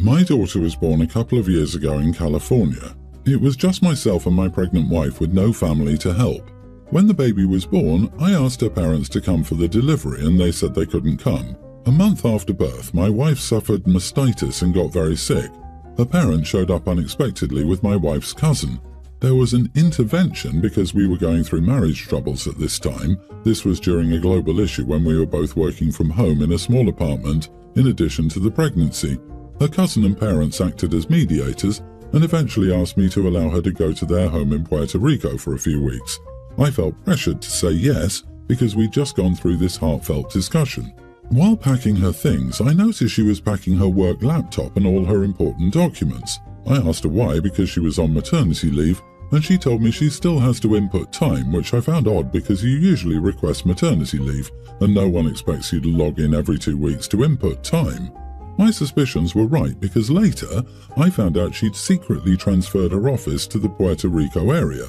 My daughter was born a couple of years ago in California. It was just myself and my pregnant wife with no family to help. When the baby was born, I asked her parents to come for the delivery and they said they couldn't come. A month after birth, my wife suffered mastitis and got very sick. Her parents showed up unexpectedly with my wife's cousin. There was an intervention because we were going through marriage troubles at this time. This was during a global issue when we were both working from home in a small apartment, in addition to the pregnancy. Her cousin and parents acted as mediators and eventually asked me to allow her to go to their home in Puerto Rico for a few weeks. I felt pressured to say yes because we'd just gone through this heartfelt discussion. While packing her things, I noticed she was packing her work laptop and all her important documents. I asked her why because she was on maternity leave, and she told me she still has to input time, which I found odd because you usually request maternity leave, and no one expects you to log in every 2 weeks to input time. My suspicions were right because later I found out she'd secretly transferred her office to the Puerto Rico area.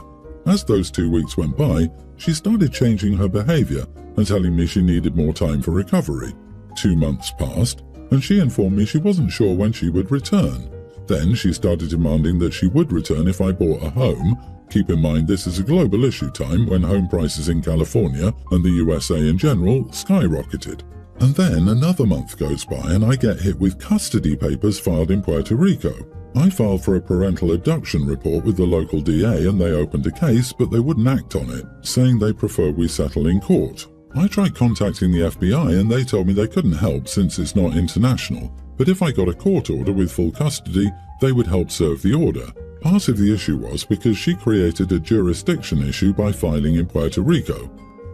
As those 2 weeks went by, she started changing her behavior and telling me she needed more time for recovery. 2 months passed, and she informed me she wasn't sure when she would return. Then she started demanding that she would return if I bought a home. Keep in mind this is a global issue time when home prices in California and the USA in general skyrocketed. And then another month goes by and I get hit with custody papers filed in Puerto Rico. I filed for a parental abduction report with the local DA and they opened a case, but they wouldn't act on it, saying they prefer we settle in court. I tried contacting the FBI and they told me they couldn't help since it's not international, but if I got a court order with full custody, they would help serve the order. Part of the issue was because she created a jurisdiction issue by filing in Puerto Rico.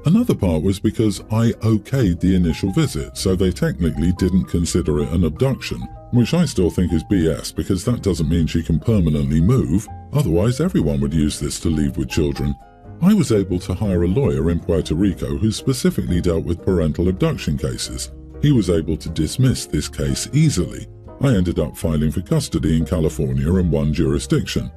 Another part was because I okayed the initial visit, so they technically didn't consider it an abduction, which I still think is BS because that doesn't mean she can permanently move, otherwise everyone would use this to leave with children. I was able to hire a lawyer in Puerto Rico who specifically dealt with parental abduction cases. He was able to dismiss this case easily. I ended up filing for custody in California and one jurisdiction.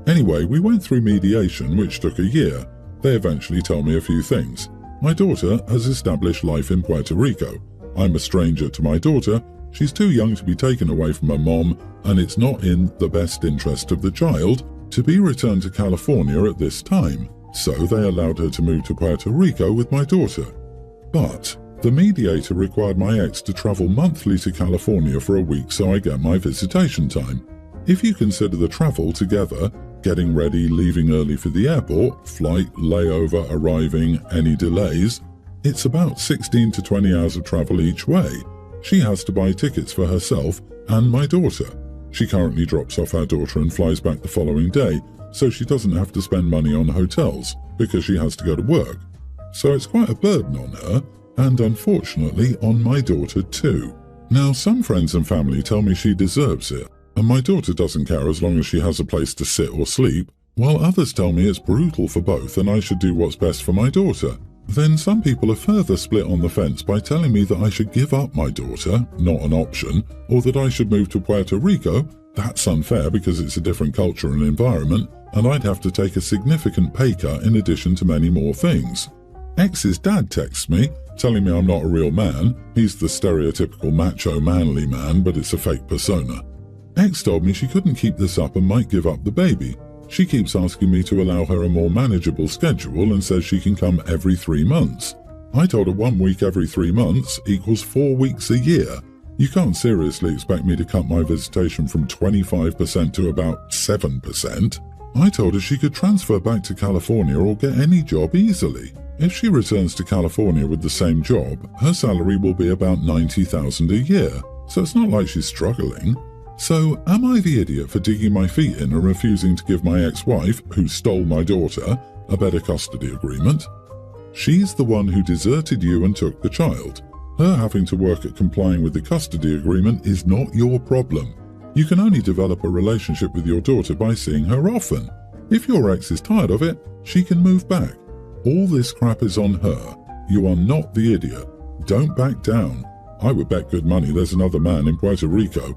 Anyway, we went through mediation, which took a year. They eventually told me a few things. My daughter has established life in Puerto Rico. I'm a stranger to my daughter. She's too young to be taken away from her mom, and it's not in the best interest of the child to be returned to California at this time. So they allowed her to move to Puerto Rico with my daughter. But the mediator required my ex to travel monthly to California for a week so I get my visitation time. If you consider the travel together, getting ready, leaving early for the airport, flight, layover, arriving, any delays, it's about 16 to 20 hours of travel each way. She has to buy tickets for herself and my daughter. She currently drops off our daughter and flies back the following day, so she doesn't have to spend money on hotels because she has to go to work. So it's quite a burden on her, and unfortunately on my daughter too. Now some friends and family tell me she deserves it, and my daughter doesn't care as long as she has a place to sit or sleep, while others tell me it's brutal for both and I should do what's best for my daughter. Then some people are further split on the fence by telling me that I should give up my daughter, not an option, or that I should move to Puerto Rico. That's unfair because it's a different culture and environment, and I'd have to take a significant pay cut in addition to many more things. Ex's dad texts me, telling me I'm not a real man. He's the stereotypical macho manly man, but it's a fake persona. Ex told me she couldn't keep this up and might give up the baby. She keeps asking me to allow her a more manageable schedule and says she can come every 3 months. I told her 1 week every 3 months equals 4 weeks a year. You can't seriously expect me to cut my visitation from 25% to about 7%. I told her she could transfer back to California or get any job easily. If she returns to California with the same job, her salary will be about $90,000 a year, so it's not like she's struggling. So, am I the idiot for digging my feet in and refusing to give my ex-wife, who stole my daughter, a better custody agreement? She's the one who deserted you and took the child. Her having to work at complying with the custody agreement is not your problem. You can only develop a relationship with your daughter by seeing her often. If your ex is tired of it, she can move back. All this crap is on her. You are not the idiot. Don't back down. I would bet good money there's another man in Puerto Rico.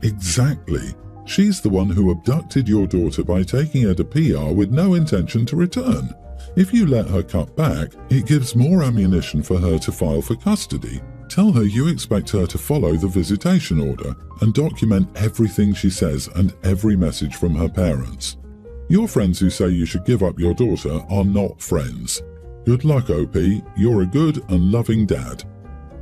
Exactly. She's the one who abducted your daughter by taking her to PR with no intention to return. If you let her cut back, it gives more ammunition for her to file for custody. Tell her you expect her to follow the visitation order and document everything she says and every message from her parents. Your friends who say you should give up your daughter are not friends. Good luck, OP. You're a good and loving dad.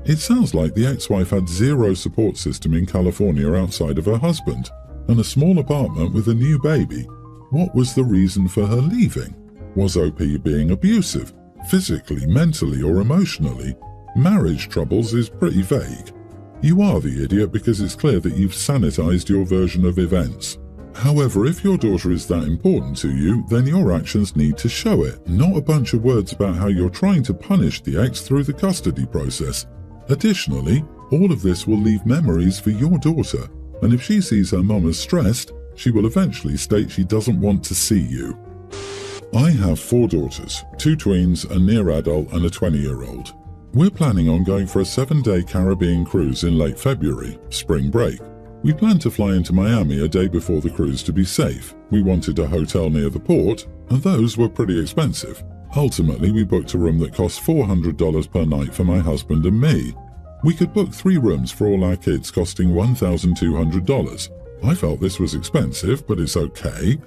It sounds like the ex-wife had zero support system in California outside of her husband and a small apartment with a new baby. What was the reason for her leaving? Was OP being abusive, physically, mentally, or emotionally? Marriage troubles is pretty vague. You are the idiot because it's clear that you've sanitized your version of events. However, if your daughter is that important to you, then your actions need to show it, not a bunch of words about how you're trying to punish the ex through the custody process. Additionally, all of this will leave memories for your daughter, and if she sees her mum as stressed, she will eventually state she doesn't want to see you. I have 4 daughters, 2 tweens, a near adult and a 20-year-old. We're planning on going for a 7-day Caribbean cruise in late February, spring break. We planned to fly into Miami a day before the cruise to be safe. We wanted a hotel near the port, and those were pretty expensive. Ultimately, we booked a room that cost $400 per night for my husband and me. We could book 3 rooms for all our kids costing $1,200. I felt this was expensive, but it's okay.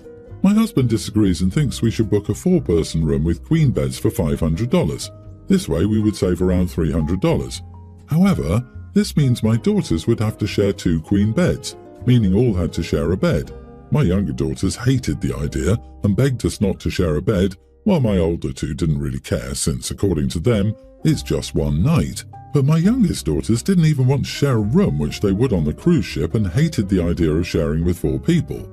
My husband disagrees and thinks we should book a 4-person room with queen beds for $500. This way we would save around $300. However, this means my daughters would have to share 2 queen beds, meaning all had to share a bed. My younger daughters hated the idea and begged us not to share a bed, while my older 2 didn't really care since, according to them, it's just one night. But my youngest daughters didn't even want to share a room, which they would on the cruise ship, and hated the idea of sharing with 4 people.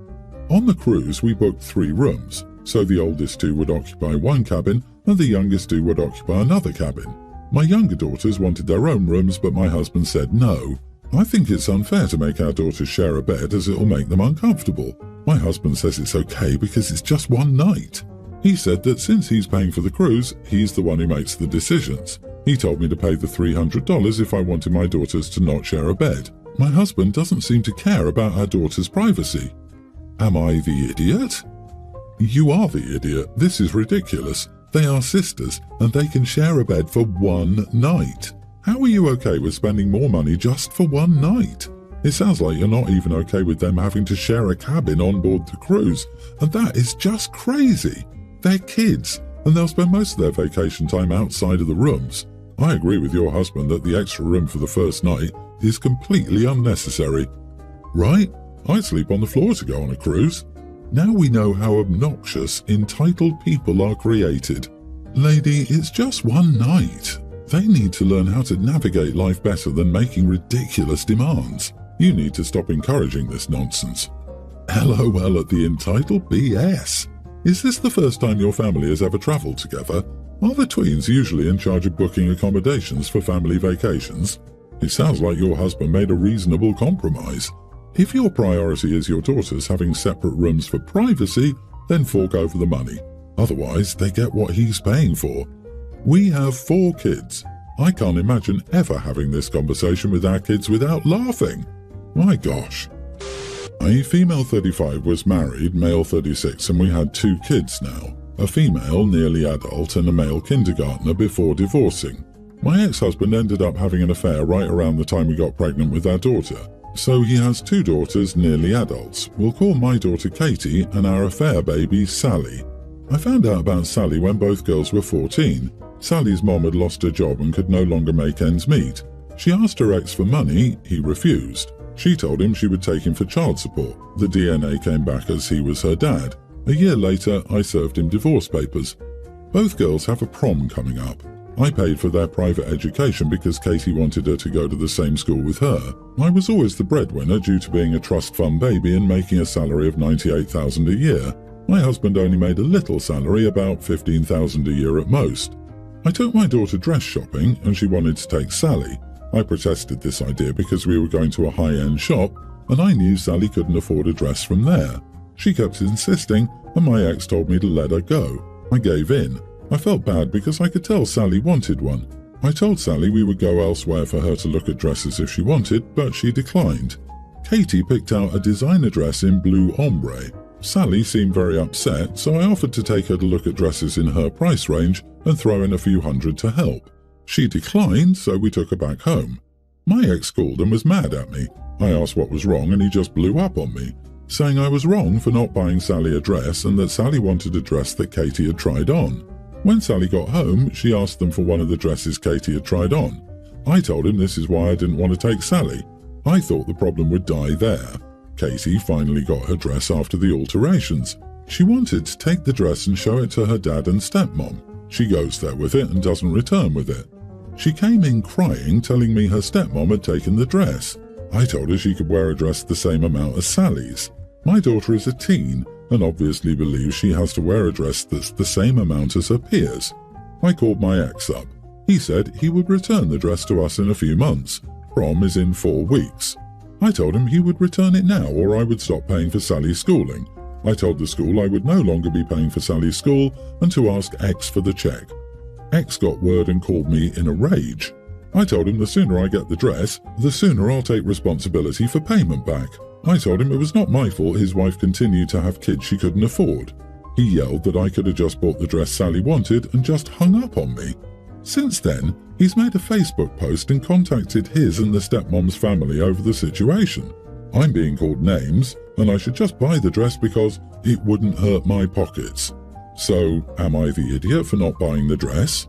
On the cruise, we booked 3 rooms, so the oldest 2 would occupy one cabin and the youngest 2 would occupy another cabin. My younger daughters wanted their own rooms, but my husband said no. I think it's unfair to make our daughters share a bed as it'll make them uncomfortable. My husband says it's okay because it's just one night. He said that since he's paying for the cruise, he's the one who makes the decisions. He told me to pay the $300 if I wanted my daughters to not share a bed. My husband doesn't seem to care about our daughter's privacy. Am I the idiot? You are the idiot. This is ridiculous. They are sisters, and they can share a bed for one night. How are you okay with spending more money just for one night? It sounds like you're not even okay with them having to share a cabin on board the cruise, and that is just crazy. They're kids, and they'll spend most of their vacation time outside of the rooms. I agree with your husband that the extra room for the first night is completely unnecessary. Right? I'd sleep on the floor to go on a cruise. Now we know how obnoxious, entitled people are created. Lady, it's just one night. They need to learn how to navigate life better than making ridiculous demands. You need to stop encouraging this nonsense. LOL at the entitled BS. Is this the first time your family has ever travelled together? Are the tweens usually in charge of booking accommodations for family vacations? It sounds like your husband made a reasonable compromise. If your priority is your daughters having separate rooms for privacy, then fork over the money. Otherwise, they get what he's paying for. We have 4 kids. I can't imagine ever having this conversation with our kids without laughing. My gosh. A female 35 was married, male 36, and we had 2 kids now. A female, nearly adult, and a male kindergartner before divorcing. My ex-husband ended up having an affair right around the time we got pregnant with our daughter. So he has 2 daughters, nearly adults. We'll call my daughter Katie and our affair baby Sally. I found out about Sally when both girls were 14. Sally's mom had lost her job and could no longer make ends meet. She asked her ex for money, he refused. She told him she would take him for child support. The DNA came back as he was her dad. A year later, I served him divorce papers. Both girls have a prom coming up. I paid for their private education because Katie wanted her to go to the same school with her. I was always the breadwinner due to being a trust fund baby and making a salary of $98,000 a year. My husband only made a little salary, about $15,000 a year at most. I took my daughter dress shopping and she wanted to take Sally. I protested this idea because we were going to a high-end shop and I knew Sally couldn't afford a dress from there. She kept insisting and my ex told me to let her go. I gave in. I felt bad because I could tell Sally wanted one. I told Sally we would go elsewhere for her to look at dresses if she wanted, but she declined. Katie picked out a designer dress in blue ombre. Sally seemed very upset, so I offered to take her to look at dresses in her price range and throw in a few hundred to help. She declined, so we took her back home. My ex called and was mad at me. I asked what was wrong and he just blew up on me, saying I was wrong for not buying Sally a dress and that Sally wanted a dress that Katie had tried on. When Sally got home, she asked them for one of the dresses Katie had tried on. I told him this is why I didn't want to take Sally. I thought the problem would die there. Katie finally got her dress after the alterations. She wanted to take the dress and show it to her dad and stepmom. She goes there with it and doesn't return with it. She came in crying, telling me her stepmom had taken the dress. I told her she could wear a dress the same amount as Sally's. My daughter is a teen and obviously believes she has to wear a dress that's the same amount as her peers. I called my ex up. He said he would return the dress to us in a few months. Prom is in 4 weeks. I told him he would return it now or I would stop paying for Sally's schooling. I told the school I would no longer be paying for Sally's school and to ask X for the check. X got word and called me in a rage. I told him the sooner I get the dress, the sooner I'll take responsibility for payment back. I told him it was not my fault his wife continued to have kids she couldn't afford. He yelled that I could have just bought the dress Sally wanted and just hung up on me. Since then, he's made a Facebook post and contacted his and the stepmom's family over the situation. I'm being called names, and I should just buy the dress because it wouldn't hurt my pockets. So, am I the idiot for not buying the dress?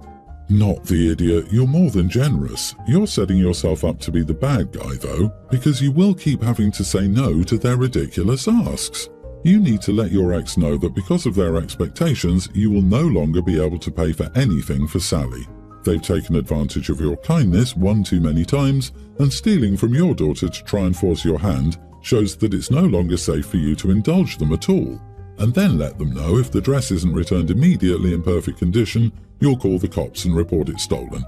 Not the idiot, you're more than generous. You're setting yourself up to be the bad guy though, because you will keep having to say no to their ridiculous asks. You need to let your ex know that because of their expectations, you will no longer be able to pay for anything for Sally. They've taken advantage of your kindness one too many times, and stealing from your daughter to try and force your hand shows that it's no longer safe for you to indulge them at all. And then let them know if the dress isn't returned immediately in perfect condition, you'll call the cops and report it stolen.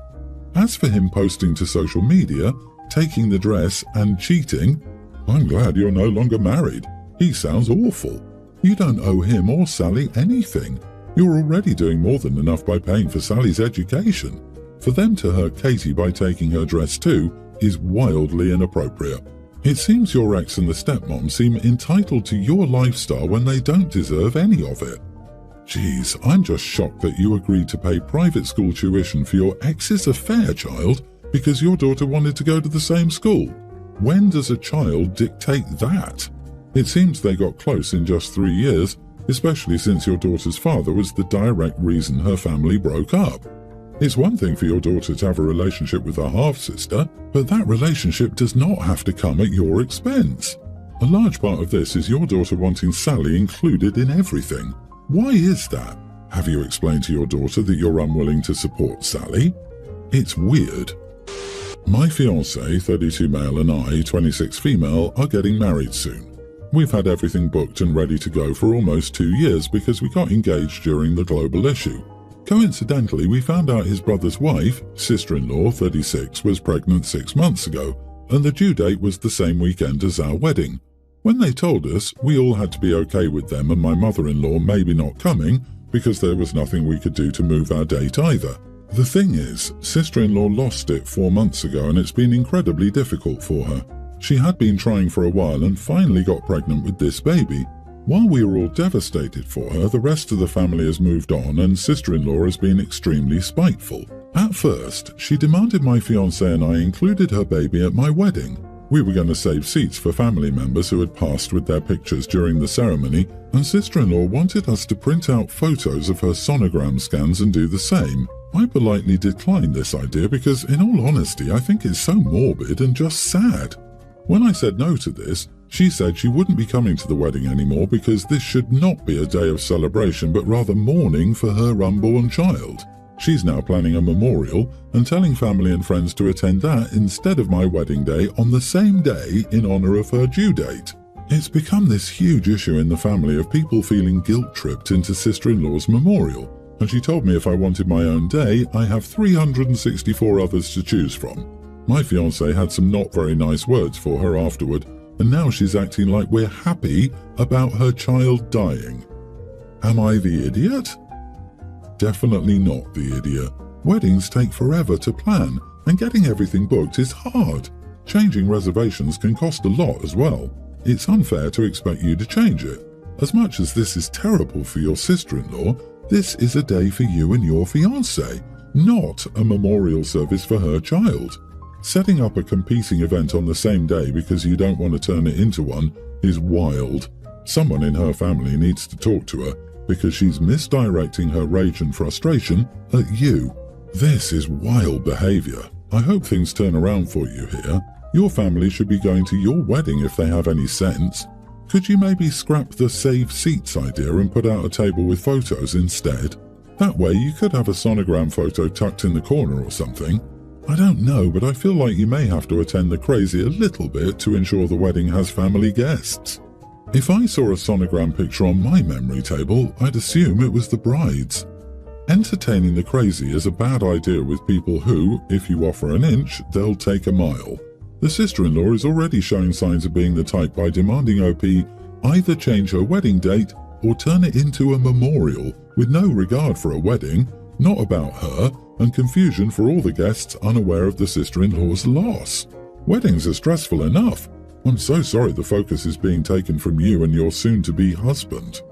As for him posting to social media, taking the dress and cheating, I'm glad you're no longer married. He sounds awful. You don't owe him or Sally anything. You're already doing more than enough by paying for Sally's education. For them to hurt Katie by taking her dress too is wildly inappropriate. It seems your ex and the stepmom seem entitled to your lifestyle when they don't deserve any of it. Geez, I'm just shocked that you agreed to pay private school tuition for your ex's affair child because your daughter wanted to go to the same school. When does a child dictate that? It seems they got close in just 3 years, especially since your daughter's father was the direct reason her family broke up. It's one thing for your daughter to have a relationship with her half-sister, but that relationship does not have to come at your expense. A large part of this is your daughter wanting Sally included in everything. Why is that? Have you explained to your daughter that you're unwilling to support Sally? It's weird. My fiancé, 32 male, and I, 26 female, are getting married soon. We've had everything booked and ready to go for almost 2 years because we got engaged during the global issue. Coincidentally, we found out his brother's wife, sister-in-law, 36, was pregnant 6 months ago, and the due date was the same weekend as our wedding. When they told us, we all had to be okay with them and my mother-in-law maybe not coming because there was nothing we could do to move our date either. The thing is, sister-in-law lost it 4 months ago and it's been incredibly difficult for her. She had been trying for a while and finally got pregnant with this baby. While we were all devastated for her, the rest of the family has moved on and sister-in-law has been extremely spiteful. At first, she demanded my fiancé and I included her baby at my wedding. We were going to save seats for family members who had passed with their pictures during the ceremony, and sister-in-law wanted us to print out photos of her sonogram scans and do the same. I politely declined this idea because, in all honesty, I think it's so morbid and just sad. When I said no to this, she said she wouldn't be coming to the wedding anymore because this should not be a day of celebration but rather mourning for her unborn child. She's now planning a memorial and telling family and friends to attend that instead of my wedding day on the same day in honor of her due date. It's become this huge issue in the family of people feeling guilt-tripped into sister-in-law's memorial, and she told me if I wanted my own day, I have 364 others to choose from. My fiancé had some not very nice words for her afterward, and now she's acting like we're happy about her child dying. Am I the idiot? Definitely not the idiot. Weddings take forever to plan, and getting everything booked is hard. Changing reservations can cost a lot as well. It's unfair to expect you to change it. As much as this is terrible for your sister-in-law, this is a day for you and your fiancé. not a memorial service for her child. Setting up a competing event on the same day because you don't want to turn it into one is wild. Someone in her family needs to talk to her because she's misdirecting her rage and frustration at you. This is wild behavior. I hope things turn around for you here. Your family should be going to your wedding if they have any sense. Could you maybe scrap the save seats idea and put out a table with photos instead? That way you could have a sonogram photo tucked in the corner or something. I don't know, but I feel like you may have to attend the crazy a little bit to ensure the wedding has family guests. If I saw a sonogram picture on my memory table, I'd assume it was the bride's. Entertaining the crazy is a bad idea with people who, if you offer an inch, they'll take a mile. The sister-in-law is already showing signs of being the type by demanding OP either change her wedding date or turn it into a memorial with no regard for a wedding, not about her, and confusion for all the guests unaware of the sister-in-law's loss. Weddings are stressful enough. I'm so sorry the focus is being taken from you and your soon-to-be husband.